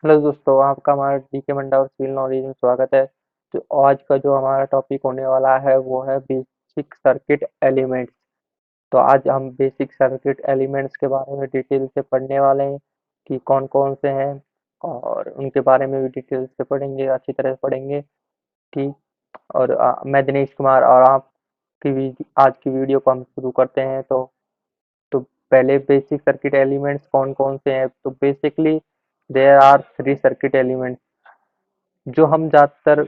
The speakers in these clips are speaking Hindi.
हेलो दोस्तों, आपका हमारा डीके मंडा और सिविल नॉलेज में स्वागत है। तो आज का जो हमारा टॉपिक होने वाला है वो है बेसिक सर्किट एलिमेंट्स। तो आज हम बेसिक सर्किट एलिमेंट्स के बारे में डिटेल से पढ़ने वाले हैं कि कौन कौन से हैं, और उनके बारे में भी डिटेल से पढ़ेंगे, अच्छी तरह से पढ़ेंगे। ठीक। और मैं दिनेश कुमार, और आपकी आज की वीडियो को हम शुरू करते हैं। तो पहले बेसिक सर्किट एलिमेंट्स कौन कौन से हैं। तो basically there are three circuit elements जो हम ज़्यादातर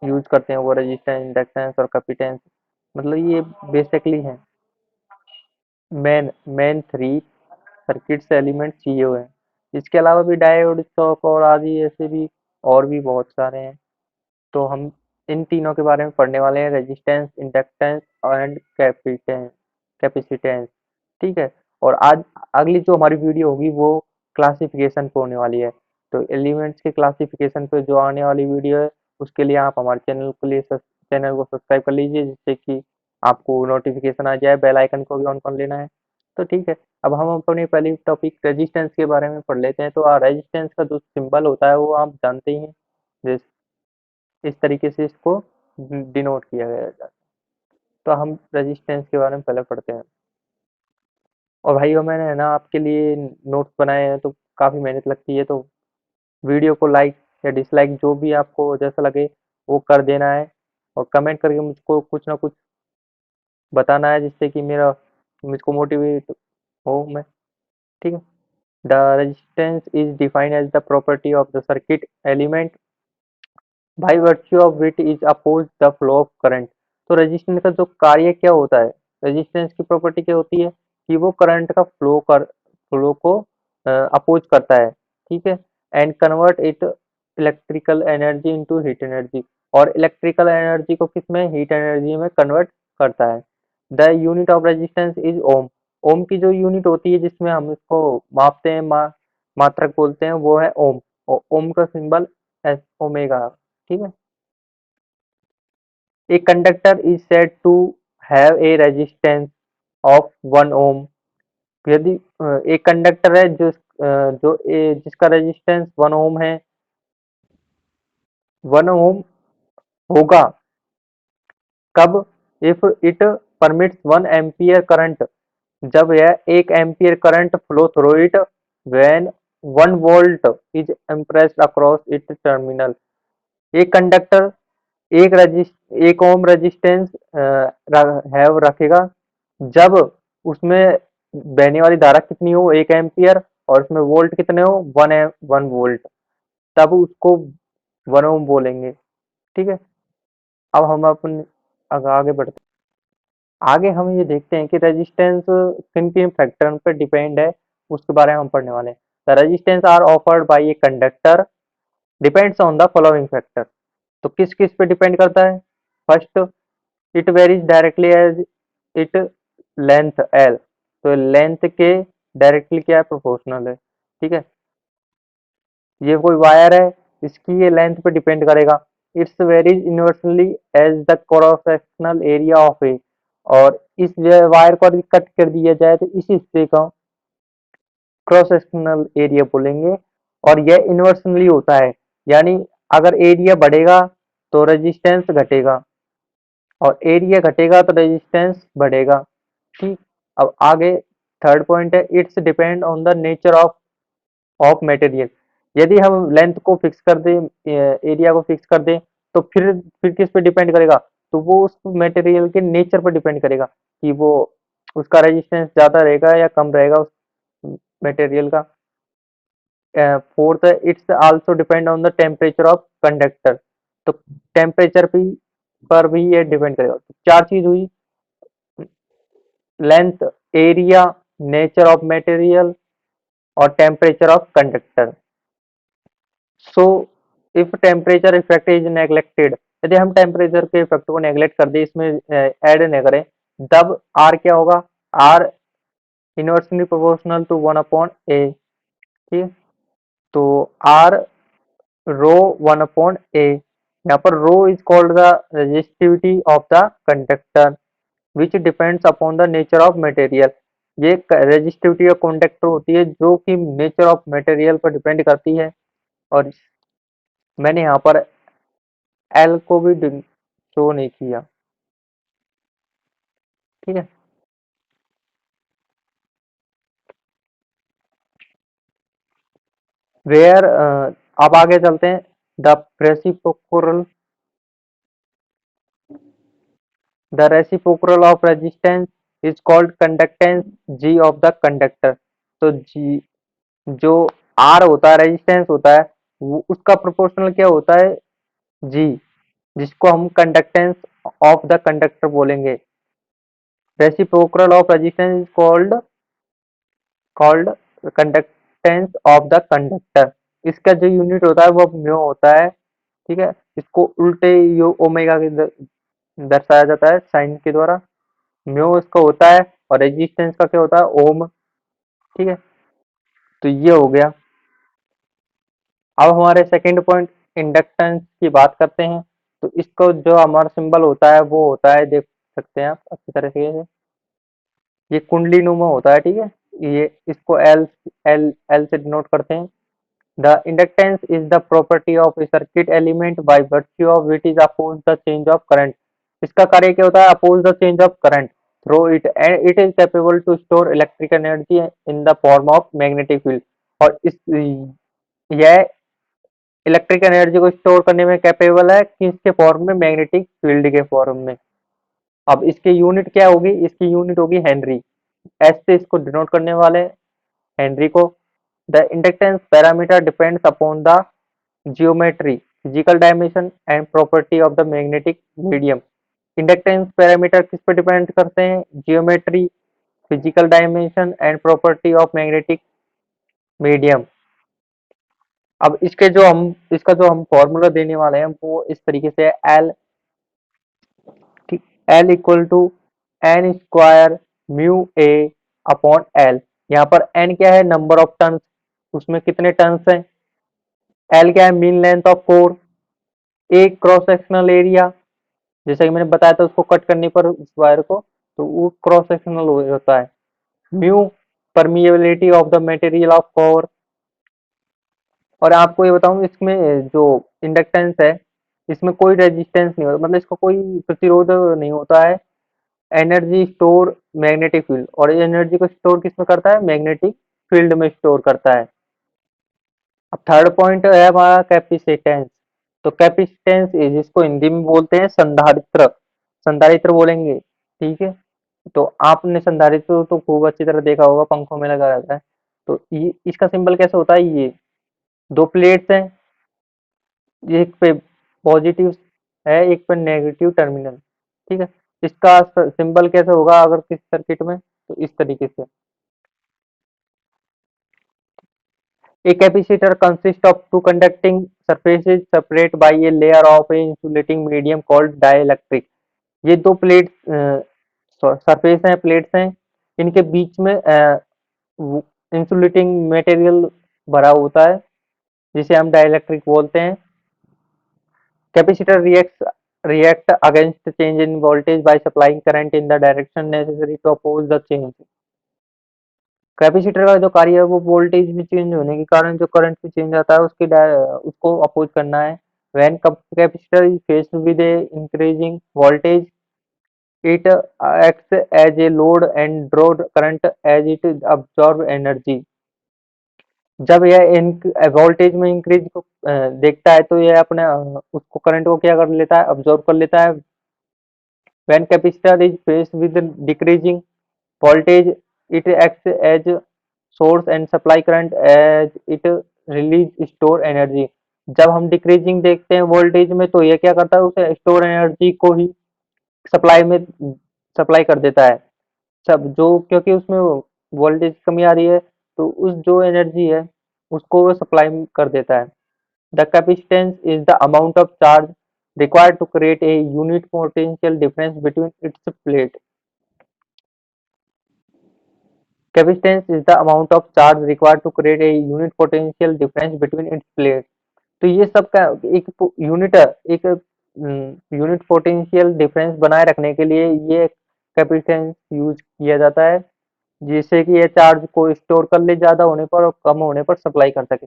यूज करते हैं, वो रेजिस्टेंस, इंडक्टेंस और कैपेसिटेंस। मतलब ये बेसिकली हैं, main main three circuits element चाहिए हुए हैं। इसके अलावा भी डायोड, स्टॉक और आदि ऐसे भी और भी बहुत सारे हैं। तो हम इन तीनों के बारे में पढ़ने वाले हैं, रेजिस्टेंस, इंडक्टेंस एंड कैपेसिटेंस। ठीक है। और आज अगली जो हमारी वीडियो होगी वो क्लासिफिकेशन पे होने वाली है। तो एलिमेंट्स के क्लासिफिकेशन पे जो आने वाली वीडियो है, उसके लिए आप हमारे चैनल को सब्सक्राइब कर लीजिए, जिससे कि आपको नोटिफिकेशन आ जाए। बेल आइकन को भी ऑन कर लेना है। तो ठीक है, अब हम अपनी पहली टॉपिक रेजिस्टेंस के बारे में पढ़ लेते हैं। तो रेजिस्टेंस का जो सिंबल होता है वो आप जानते ही हैं। जिस इस तरीके से इसको डिनोट किया गया जाता है। तो हम रेजिस्टेंस के बारे में पहले पढ़ते हैं। और भाइयों, मैंने है ना आपके लिए नोट्स बनाए हैं, तो काफ़ी मेहनत लगती है। तो वीडियो को लाइक या डिसलाइक जो भी आपको जैसा लगे वो कर देना है, और कमेंट करके मुझको कुछ ना कुछ बताना है, जिससे कि मेरा मुझको मोटिवेट हो मैं। ठीक है। The resistance is defined as the property of the circuit element by virtue of which is oppose the flow of current. तो रेजिस्टेंस का जो कार्य क्या होता है, रेजिस्टेंस की प्रॉपर्टी क्या होती है कि वो करंट का फ्लो को अपोज करता है। ठीक है। And convert it electrical energy into heat energy, और इलेक्ट्रिकल एनर्जी को किस में, हीट एनर्जी में कन्वर्ट करता है। The unit of resistance is ohm. Ohm की जो यूनिट होती है जिसमें हम इसको मापते हैं, मात्रक बोलते हैं, वो है ओम। और ओम का सिंबल एस ओमेगा। ठीक है। A conductor is said to have a resistance of 1 ohm। यदि एक कंडक्टर है जिसका रेजिस्टेंस 1 ओम है, 1 ओम होगा कब, if it permits 1 ampere current, जब यह 1 ampere current flow through it, when 1 volt is impressed across it terminal. एक कंडक्टर एक ओम रेजिस्टेंस हैव रखेगा जब उसमें बहने वाली धारा कितनी हो, 1 एम्पियर, और उसमें वोल्ट कितने हो, 1 वोल्ट, तब उसको 1 ओम बोलेंगे। ठीक है। अब हम अपन आगे बढ़ते हैं। आगे हम ये देखते हैं कि रेजिस्टेंस किन किन फैक्टर पर डिपेंड है, उसके बारे में हम पढ़ने वाले हैं। The resistance are offered by a conductor depends on the following factor. तो किस किस पे डिपेंड करता है। First, it varies directly as it length L. तो लेंथ के डायरेक्टली क्या है, प्रोपोर्शनल है। ठीक है। ये कोई वायर है, इसकी ये लेंथ पे डिपेंड करेगा। It's varies inversely as the cross sectional area of A. और इस वायर को अगर कट कर दिया जाए तो इस हिस्से का क्रॉस सेक्शनल एरिया बोलेंगे। और यह इन्वर्सली होता है, यानी अगर एरिया बढ़ेगा तो रेजिस्टेंस घटेगा, और एरिया घटेगा तो रेजिस्टेंस बढ़ेगा। ठीक। अब आगे थर्ड पॉइंट है, it's depend on the nature of material. यदि हम लेंथ को फिक्स कर दें, एरिया को फिक्स कर दें, तो फिर किस पे डिपेंड करेगा, तो वो उस मटेरियल के नेचर पर डिपेंड करेगा कि वो उसका रेजिस्टेंस ज्यादा रहेगा या कम रहेगा उस मटेरियल का। फोर्थ है, it's also depend on the temperature of conductor. तो टेम्परेचर पर भी ये डिपेंड करेगा। तो चार चीज हुई, length, area, nature of material और temperature of conductor. So if temperature effect is neglected, यदि हम टेम्परेचर के इफेक्ट को नेग्लेक्ट कर दे, इसमें ऐड न करें, तब आर क्या होगा, are inversely proportional to 1/A। ठीक। तो आर रो 1/A। यहाँ पर rho is called the resistivity of the conductor which depends upon the nature of material. ये रेजिस्टिविटी या कॉन्डक्टर होती है जो कि नेचर ऑफ मटेरियल पर डिपेंड करती है। और मैंने यहाँ पर एल को भी शो नहीं किया, ठीक है। वेयर अब आगे चलते हैं। The reciprocal the reciprocal of resistance is called conductance G of the conductor. तो जी जो आर होता है, रेजिस्टेंस होता है, वो उसका प्रोपोर्शनल क्या होता है, जी, जिसको हम कंडक्टेंस ऑफ द कंडक्टर बोलेंगे। Reciprocal of resistance is called conductance of the conductor. इसका जो यूनिट होता है वो म्यो होता है, ठीक है। इसको उल्टे यो ओमेगा के दर्शाया जाता है साइन के द्वारा। म्यो इसका होता है और रेजिस्टेंस का क्या होता है, ओम, ठीक है। तो ये हो गया। अब हमारे सेकंड पॉइंट इंडक्टेंस की बात करते हैं। तो इसको जो हमारा सिंबल होता है वो होता है, देख सकते हैं आप अच्छी तरह से, ये कुंडली नुमा होता है, ठीक है। ये इसको एल एल एल से डिनोट करते हैं। The inductance is the property of a circuit element by virtue of which is oppose the change of current. इसका कार्य क्या होता है, oppose the change of current through it, and it is capable to store electric energy in the form of magnetic field. और इस यह इलेक्ट्रिक एनर्जी को स्टोर करने में कैपेबल है, किसके फॉर्म में, मैग्नेटिक फील्ड के फॉर्म में। अब इसकी यूनिट क्या होगी, इसकी यूनिट होगी हेनरी। एस से इसको डिनोट करने वाले हेनरी को। The inductance parameter depends upon the geometry, physical dimension and property of the magnetic medium. Inductance parameter किस पर डिपेंड करते हैं, geometry, physical dimension and property of magnetic medium. अब इसका जो हम फॉर्मूला देने वाले हैं वो इस तरीके से है, L equal to N square mu A upon L. यहाँ पर एन क्या है, नंबर ऑफ टर्न्स, उसमें कितने टर्न्स हैं। एल क्या है, mean length of core. A cross sectional area, जैसा कि मैंने बताया था उसको कट करने पर उस वायर को, तो वो क्रॉस सेक्शनल होता है। Mu permeability of the material of core. और आपको ये बताऊं, इसमें जो इंडक्टेंस है इसमें कोई रेजिस्टेंस नहीं होता, मतलब इसका कोई प्रतिरोध नहीं होता है। एनर्जी स्टोर मैग्नेटिक फील्ड, और एनर्जी को स्टोर किसमें करता है, मैग्नेटिक फील्ड में स्टोर करता है। अब थर्ड पॉइंट है हमारा कैपेसिटेंस। तो कैपेसिटेंस इज, इसको हिंदी में बोलते हैं संधारित्र, संधारित्र बोलेंगे, ठीक है। तो आपने संधारित्र तो खूब अच्छी तरह देखा होगा, पंखों में लगा रहता है। तो ये इसका सिंबल कैसे होता है, ये दो प्लेट्स हैं, एक पे पॉजिटिव है, एक पे नेगेटिव टर्मिनल, ठीक है। इसका सिंबल कैसे होगा अगर किस सर्किट में, तो इस तरीके से। A capacitor consists of two conducting surfaces separate by a layer of a insulating medium called dielectric। ये दो प्लेट सरफेस हैं, प्लेट्स हैं, इनके बीच में इंसुलेटिंग मटेरियल भरा होता है जिसे हम डाइलेक्ट्रिक बोलते हैं। Capacitor react against the change in voltage by supplying current in the direction necessary to oppose the change। Capacitor का जो कार्य है वो वोल्टेज में चेंज होने के कारण जो करंट में चेंज आता है उसको अपोज करना है। When capacitor is faced with A increasing voltage it acts as a load and draw current as it absorb energy। जब यह वोल्टेज में इंक्रीज को देखता है तो यह अपने उसको करंट को क्या कर लेता है, अब्सॉर्ब कर लेता है। When capacitor is faced with decreasing voltage it acts as source and supply current as it release store energy। जब हम डिक्रीजिंग देखते हैं वोल्टेज में तो ये क्या करता है, उसे स्टोर एनर्जी को ही सप्लाई में सप्लाई कर देता है। सब जो, क्योंकि उसमें वोल्टेज कमी आ रही है तो उस जो एनर्जी है उसको वो सप्लाई कर देता है। The capacitance is the amount of charge required to create a unit potential difference between its plate. Capacitance is the amount of charge required to create a unit potential difference between its plates। तो ये सब का एक यूनिट एक यूनिट पोटेंशियल डिफरेंस बनाए रखने के लिए ये कैपेसिटेंस यूज किया जाता है। जिससे कि ये चार्ज को स्टोर कर ले ज़्यादा होने पर और कम होने पर सप्लाई कर सके।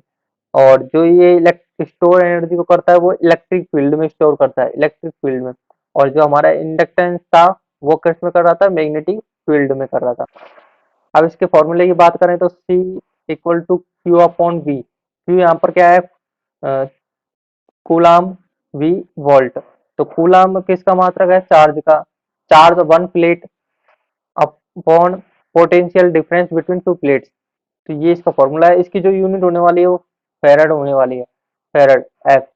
और जो ये स्टोर एनर्जी को करता है वो इलेक्ट्रिक फील्ड में स्टोर करता है, इलेक्ट्रिक फील्ड में। और जो हमारा इंडक्टेंस था वो किस में कर रहा था, मैग्नेटिक फील्ड में कर रहा था। अब इसके फॉर्मूले की बात करें तो C equal to Q upon V. Q यहाँ पर क्या है, कूलाम, वी वोल्ट। तो कूलाम किसका मात्रक है, चार्ज का। Charge one plate upon potential difference between two plates. तो ये इसका फॉर्मूला है। इसकी जो यूनिट होने वाली है वो फेरड होने वाली है, farad F.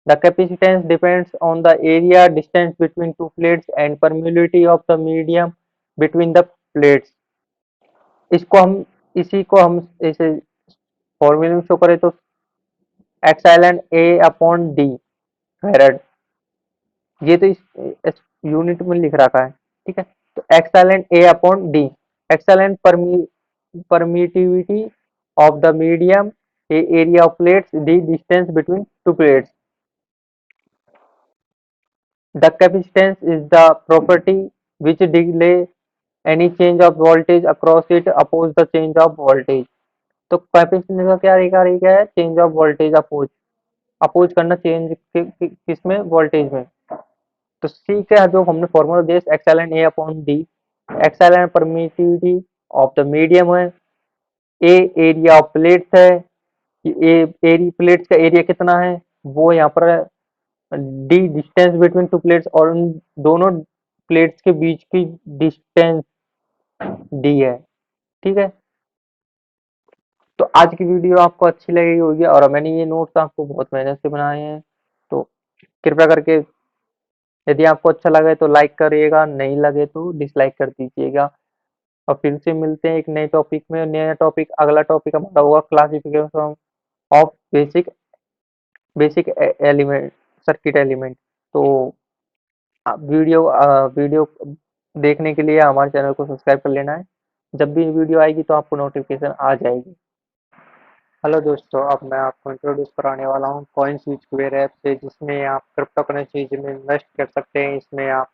The capacitance depends on the area distance between two plates and permeability of the medium between the plates. इसको हम इसी को हम इसे फॉर्मूले में शो करें तो epsilon A upon D farad. ये तो इस यूनिट में लिख रखा है, ठीक है। तो epsilon A upon D, epsilon permittivity of the medium, A area of plates, D distance between two plates. The capacitance is the property which delay any change of voltage across it oppose the change of voltage। तो कैपेसिटेंस का क्या रहेगा है, change of voltage oppose, oppose करना चेंज किसमें, वोल्टेज में। तो सी का जो हमने फॉर्मूला दिया epsilon A upon D, epsilon permittivity of the medium है, ए एरिया ऑफ प्लेट्स है, ए एरी प्लेट्स का एरिया कितना है वो यहाँ पर, D distance between two plates और उन दोनों प्लेट्स के बीच की डिस्टेंस डी है, ठीक है। तो आज की वीडियो आपको अच्छी लगी होगी और मैंने ये नोट्स आपको बहुत मेहनत से बनाए हैं। तो कृपया करके यदि आपको अच्छा लगे तो लाइक करिएगा, नहीं लगे तो डिसलाइक कर दीजिएगा। और फिर से मिलते हैं एक नए टॉपिक में। नया टॉपिक, अगला टॉपिक हमारा होगा classification of basic basic element, circuit element. तो वीडियो देखने के लिए हमारे चैनल को सब्सक्राइब कर लेना है। जब भी वीडियो आएगी तो आपको नोटिफिकेशन आ जाएगी। हेलो दोस्तों, अब मैं आपको इंट्रोड्यूस कराने वाला हूँ कॉइन स्विच क्वेयर ऐप से, जिसमें आप क्रिप्टो करेंसी में इन्वेस्ट कर सकते हैं। इसमें आप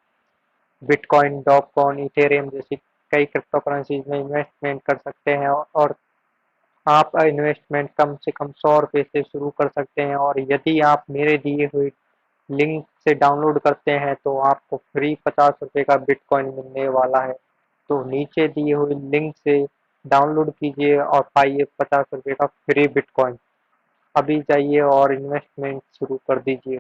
बिटकॉइन, डॉगकॉइन, इथेरियम जैसी कई क्रिप्टो करेंसीज में इन्वेस्टमेंट कर सकते हैं। और आप इन्वेस्टमेंट कम से कम 100 रुपये से शुरू कर सकते हैं। और यदि आप मेरे दिए हुए लिंक से डाउनलोड करते हैं तो आपको फ्री 50 रुपये का बिटकॉइन मिलने वाला है। तो नीचे दिए हुए लिंक से डाउनलोड कीजिए और पाइए 50 रुपये का फ्री बिटकॉइन। अभी जाइए और इन्वेस्टमेंट शुरू कर दीजिए।